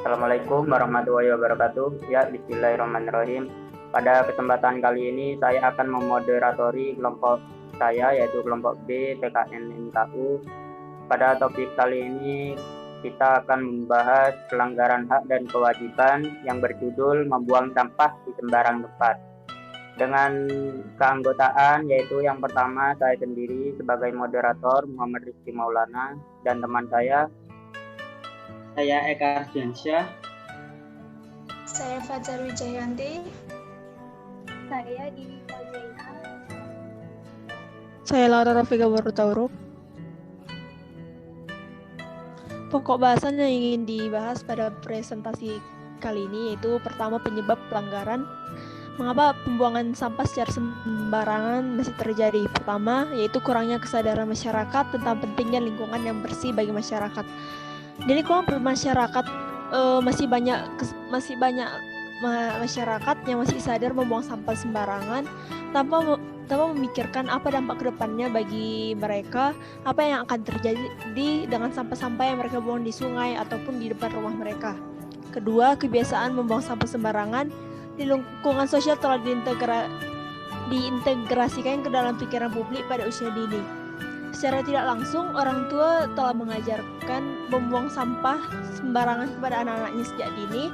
Assalamualaikum warahmatullahi wabarakatuh. Ya, bismillahirrahmanirrahim. Pada kesempatan kali ini saya akan memoderatori kelompok saya, yaitu kelompok B PKN NKU. Pada topik kali ini kita akan membahas pelanggaran hak dan kewajiban yang berjudul membuang sampah di sembarang tempat. Dengan keanggotaan, yaitu yang pertama saya sendiri sebagai moderator Muhammad Rizky Maulana, dan teman saya Eka Ardiansyah. Saya Fajar Wijayanti. Saya Dini Fauziana. Saya Laura Rafika Barutauruk. Pokok bahasan yang ingin dibahas pada presentasi kali ini yaitu pertama, penyebab pelanggaran. Mengapa pembuangan sampah secara sembarangan masih terjadi? Pertama, yaitu kurangnya kesadaran masyarakat tentang pentingnya lingkungan yang bersih bagi masyarakat. Di lingkungan bermasyarakat masih banyak masyarakat yang masih sadar membuang sampah sembarangan tanpa memikirkan apa dampak kedepannya bagi mereka, apa yang akan terjadi dengan sampah-sampah yang mereka buang di sungai ataupun di depan rumah mereka. Kedua, kebiasaan membuang sampah sembarangan di lingkungan sosial telah diintegrasikan ke dalam pikiran publik pada usia dini. Secara tidak langsung, orang tua telah mengajarkan membuang sampah sembarangan kepada anak-anaknya sejak dini,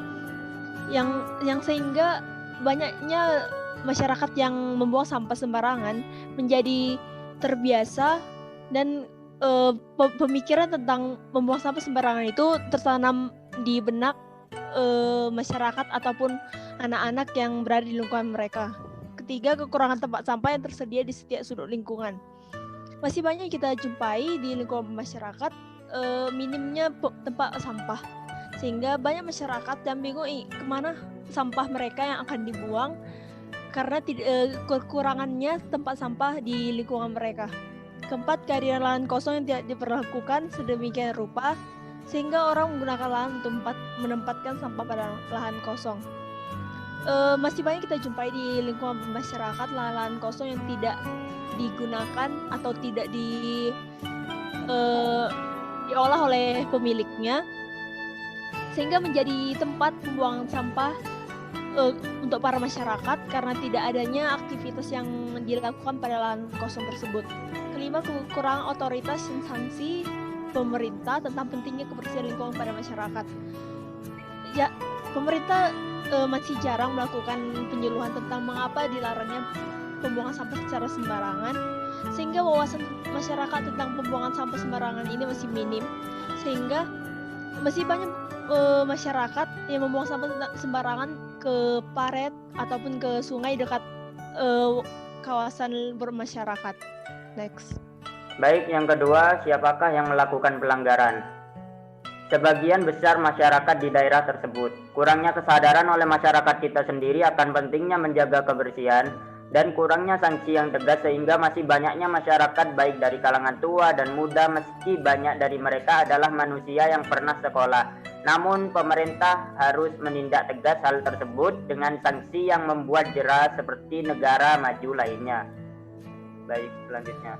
yang sehingga banyaknya masyarakat yang membuang sampah sembarangan menjadi terbiasa, dan pemikiran tentang membuang sampah sembarangan itu tertanam di benak masyarakat ataupun anak-anak yang berada di lingkungan mereka. Ketiga, kekurangan tempat sampah yang tersedia di setiap sudut lingkungan. Masih banyak kita jumpai di lingkungan masyarakat minimnya tempat sampah, sehingga banyak masyarakat yang bingung kemana sampah mereka yang akan dibuang karena kekurangannya tempat sampah di lingkungan mereka. Keempat, kehadiran lahan kosong yang tidak diperlakukan sedemikian rupa sehingga orang menggunakan lahan untuk menempatkan sampah pada lahan kosong. Masih banyak kita jumpai di lingkungan masyarakat lahan kosong yang tidak digunakan atau tidak diolah oleh pemiliknya, sehingga menjadi tempat pembuangan sampah untuk para masyarakat karena tidak adanya aktivitas yang dilakukan pada lahan kosong tersebut. Kelima, kekurangan otoritas dan sanksi pemerintah tentang pentingnya kebersihan lingkungan pada masyarakat. Ya, pemerintah masih jarang melakukan penyuluhan tentang mengapa dilarangnya pembuangan sampah secara sembarangan, sehingga wawasan masyarakat tentang pembuangan sampah sembarangan ini masih minim, sehingga masih banyak masyarakat yang membuang sampah sembarangan ke paret ataupun ke sungai dekat kawasan bermasyarakat. Next. Baik, yang kedua, siapakah yang melakukan pelanggaran? Sebagian besar masyarakat di daerah tersebut. Kurangnya kesadaran oleh masyarakat kita sendiri akan pentingnya menjaga kebersihan dan kurangnya sanksi yang tegas sehingga masih banyaknya masyarakat baik dari kalangan tua dan muda meski banyak dari mereka adalah manusia yang pernah sekolah. Namun pemerintah harus menindak tegas hal tersebut dengan sanksi yang membuat jera seperti negara maju lainnya. Baik, selanjutnya.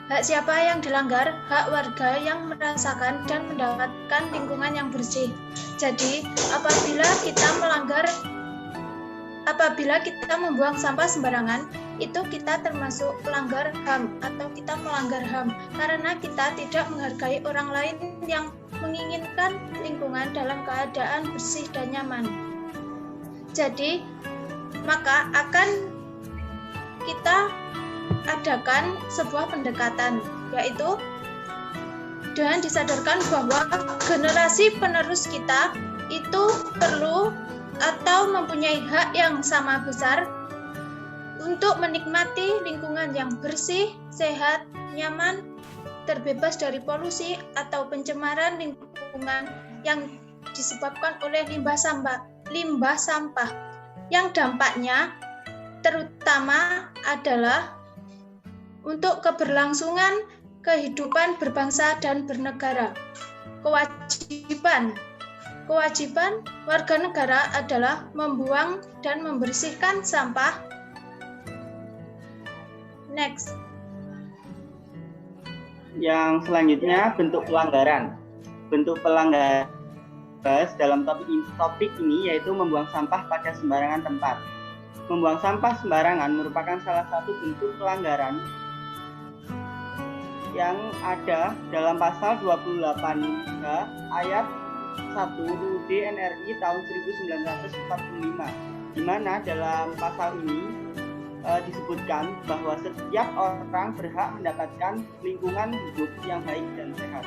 Hak siapa yang dilanggar? Hak warga yang merasakan dan mendapatkan lingkungan yang bersih. Jadi, apabila kita membuang sampah sembarangan, itu kita termasuk pelanggar HAM atau kita melanggar HAM karena kita tidak menghargai orang lain yang menginginkan lingkungan dalam keadaan bersih dan nyaman. Jadi, maka akan kita adakan sebuah pendekatan, yaitu dengan disadarkan bahwa generasi penerus kita itu perlu atau mempunyai hak yang sama besar untuk menikmati lingkungan yang bersih, sehat, nyaman, terbebas dari polusi atau pencemaran lingkungan yang disebabkan oleh limbah sampah yang dampaknya terutama adalah untuk keberlangsungan kehidupan berbangsa dan bernegara. Kewajiban warga negara adalah membuang dan membersihkan sampah. Next. Yang selanjutnya bentuk pelanggaran. Bentuk pelanggaran dalam topik ini yaitu membuang sampah pada sembarangan tempat. Membuang sampah sembarangan merupakan salah satu bentuk pelanggaran yang ada dalam pasal 28H ayat 1 UUD NRI tahun 1945, di mana dalam pasal ini disebutkan bahwa setiap orang berhak mendapatkan lingkungan hidup yang baik dan sehat.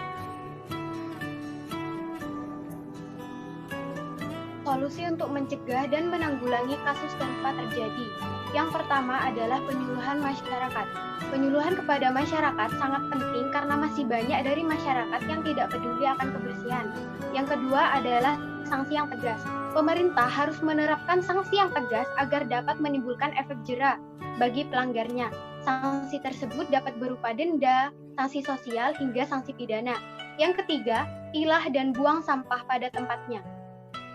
Solusi untuk mencegah dan menanggulangi kasus serupa terjadi. Yang pertama adalah penyuluhan masyarakat. Penyuluhan kepada masyarakat sangat penting karena masih banyak dari masyarakat yang tidak peduli akan kebersihan. Yang kedua adalah sanksi yang tegas. Pemerintah harus menerapkan sanksi yang tegas agar dapat menimbulkan efek jera bagi pelanggarnya. Sanksi tersebut dapat berupa denda, sanksi sosial, hingga sanksi pidana. Yang ketiga, pilah dan buang sampah pada tempatnya.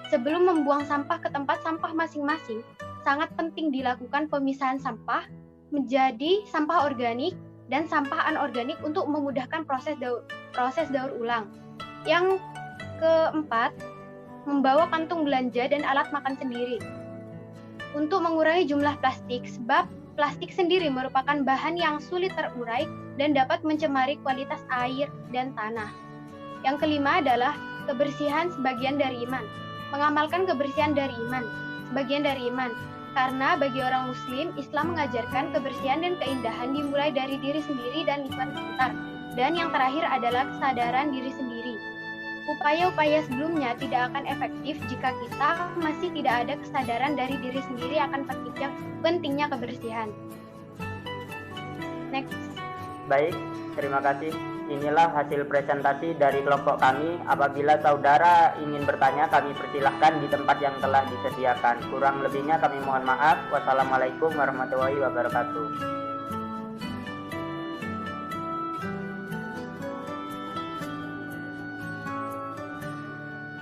Sebelum membuang sampah ke tempat sampah masing-masing, sangat penting dilakukan pemisahan sampah menjadi sampah organik dan sampah anorganik untuk memudahkan proses daur ulang. Yang keempat, membawa kantung belanja dan alat makan sendiri. Untuk mengurangi jumlah plastik, sebab plastik sendiri merupakan bahan yang sulit terurai dan dapat mencemari kualitas air dan tanah. Yang kelima adalah kebersihan sebagian dari iman. Mengamalkan kebersihan dari iman, sebagian dari iman. Karena bagi orang muslim, Islam mengajarkan kebersihan dan keindahan dimulai dari diri sendiri dan lingkungan sekitar. Dan yang terakhir adalah kesadaran diri sendiri. Upaya-upaya sebelumnya tidak akan efektif jika kita masih tidak ada kesadaran dari diri sendiri akan pentingnya kebersihan. Next. Baik, terima kasih. Inilah hasil presentasi dari kelompok kami. Apabila saudara ingin bertanya, kami persilahkan di tempat yang telah disediakan. Kurang lebihnya kami mohon maaf. Wassalamualaikum warahmatullahi wabarakatuh.